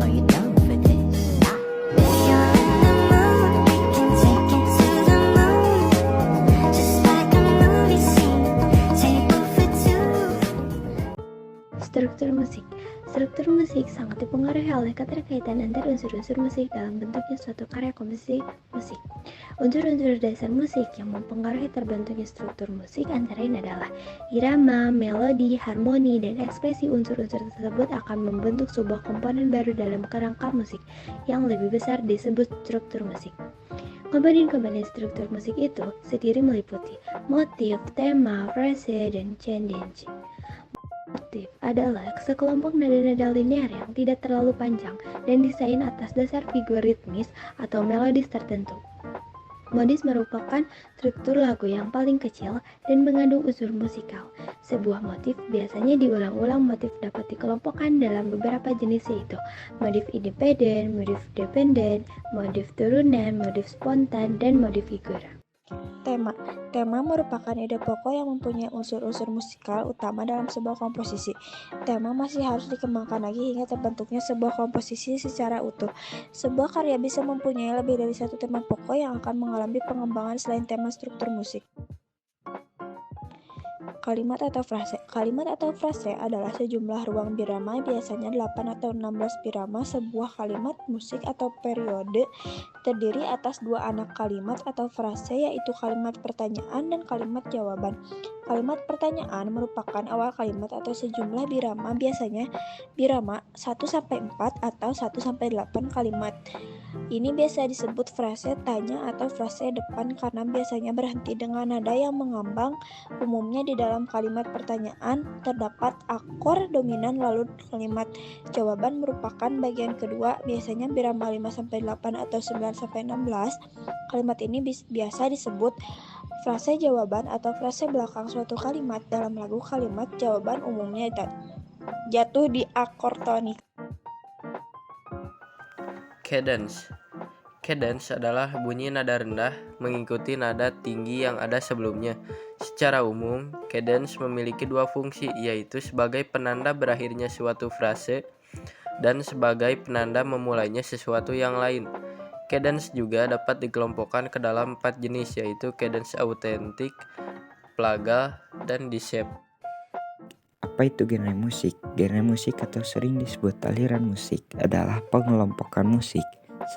Are you down for this? You're in the mood, can take it to the moon. Just like a movie scene, table for two. Struktur musik. Struktur musik sangat dipengaruhi oleh keterkaitan antar unsur-unsur musik dalam bentuknya suatu karya komposisi musik. Unsur-unsur dasar musik yang mempengaruhi terbentuknya struktur musik antara lain adalah irama, melodi, harmoni, dan ekspresi. Unsur-unsur tersebut akan membentuk sebuah komponen baru dalam kerangka musik yang lebih besar disebut struktur musik. Komponen-komponen struktur musik itu sendiri meliputi motif, tema, frase, dan change. Motif adalah sekelompok nada-nada linear yang tidak terlalu panjang dan desain atas dasar figur ritmis atau melodis tertentu. Modis merupakan struktur lagu yang paling kecil dan mengandung unsur musikal. Sebuah motif biasanya diulang-ulang. Motif dapat dikelompokkan dalam beberapa jenis, yaitu motif independen, motif dependen, motif turunan, motif spontan, dan motif figur. Tema merupakan ide pokok yang mempunyai unsur-unsur musikal utama dalam sebuah komposisi. Tema masih harus dikembangkan lagi hingga terbentuknya sebuah komposisi secara utuh. Sebuah karya bisa mempunyai lebih dari satu tema pokok yang akan mengalami pengembangan selain tema struktur musik. Kalimat atau frase. Kalimat atau frase adalah sejumlah ruang birama, biasanya 8 atau 16 birama. Sebuah kalimat musik atau periode terdiri atas dua anak kalimat atau frase, yaitu kalimat pertanyaan dan kalimat jawaban. Kalimat pertanyaan merupakan awal kalimat atau sejumlah birama, biasanya birama 1-4 atau 1-8 kalimat. Ini biasa disebut frase tanya atau frase depan karena biasanya berhenti dengan nada yang mengambang. Umumnya di dalam kalimat pertanyaan terdapat akor dominan, lalu kalimat jawaban merupakan bagian kedua, biasanya birama 5-8 atau 9-16. Kalimat ini biasa disebut frase jawaban atau frase belakang suatu kalimat. Dalam lagu, kalimat jawaban umumnya jatuh di akor tonik. Cadence. Cadence adalah bunyi nada rendah mengikuti nada tinggi yang ada sebelumnya. Secara umum, cadence memiliki dua fungsi, yaitu sebagai penanda berakhirnya suatu frase dan sebagai penanda memulainya sesuatu yang lain. Cadence juga dapat dikelompokkan ke dalam 4 jenis, yaitu cadence autentik, plagal, dan dissep. Apa itu genre musik? Genre musik atau sering disebut aliran musik adalah pengelompokan musik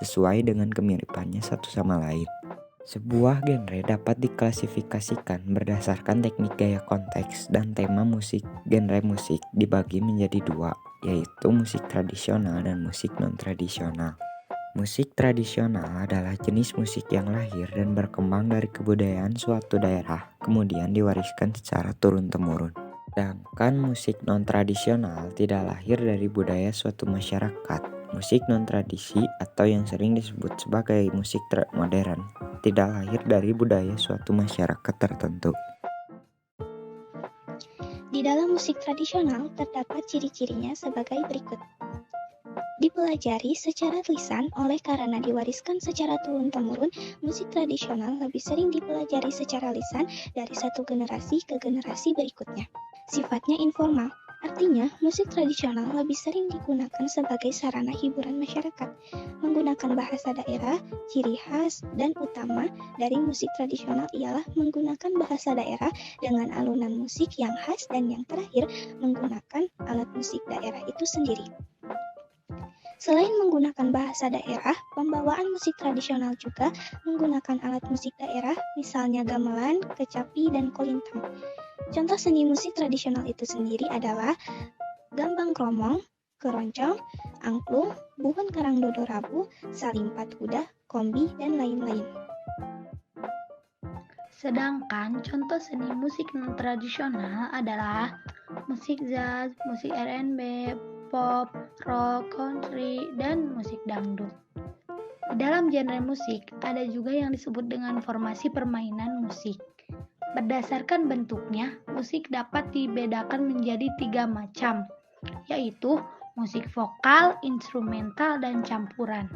sesuai dengan kemiripannya satu sama lain. Sebuah genre dapat diklasifikasikan berdasarkan teknik gaya konteks dan tema musik. Genre musik dibagi menjadi dua, yaitu musik tradisional dan musik non-tradisional. Musik tradisional adalah jenis musik yang lahir dan berkembang dari kebudayaan suatu daerah, kemudian diwariskan secara turun-temurun. Sedangkan musik non-tradisional tidak lahir dari budaya suatu masyarakat. Musik non-tradisi atau yang sering disebut sebagai musik modern tidak lahir dari budaya suatu masyarakat tertentu. Di dalam musik tradisional terdapat ciri-cirinya sebagai berikut. Dipelajari secara lisan oleh karena diwariskan secara turun-temurun, musik tradisional lebih sering dipelajari secara lisan dari satu generasi ke generasi berikutnya. Sifatnya informal, artinya musik tradisional lebih sering digunakan sebagai sarana hiburan masyarakat. Menggunakan bahasa daerah, ciri khas dan utama dari musik tradisional ialah menggunakan bahasa daerah dengan alunan musik yang khas, dan yang terakhir menggunakan alat musik daerah itu sendiri. Selain menggunakan bahasa daerah, pembawaan musik tradisional juga menggunakan alat musik daerah, misalnya gamelan, kecapi, dan kolintang. Contoh seni musik tradisional itu sendiri adalah gambang kromong, keroncong, angklung, buhun karang dodorabu, salimpat kuda, kombi, dan lain-lain. Sedangkan contoh seni musik non-tradisional adalah musik jazz, musik R&B, pop, rock, country, dan musik dangdut. Di dalam genre musik, ada juga yang disebut dengan formasi permainan musik. Berdasarkan bentuknya, musik dapat dibedakan menjadi 3 macam, yaitu musik vokal, instrumental, dan campuran.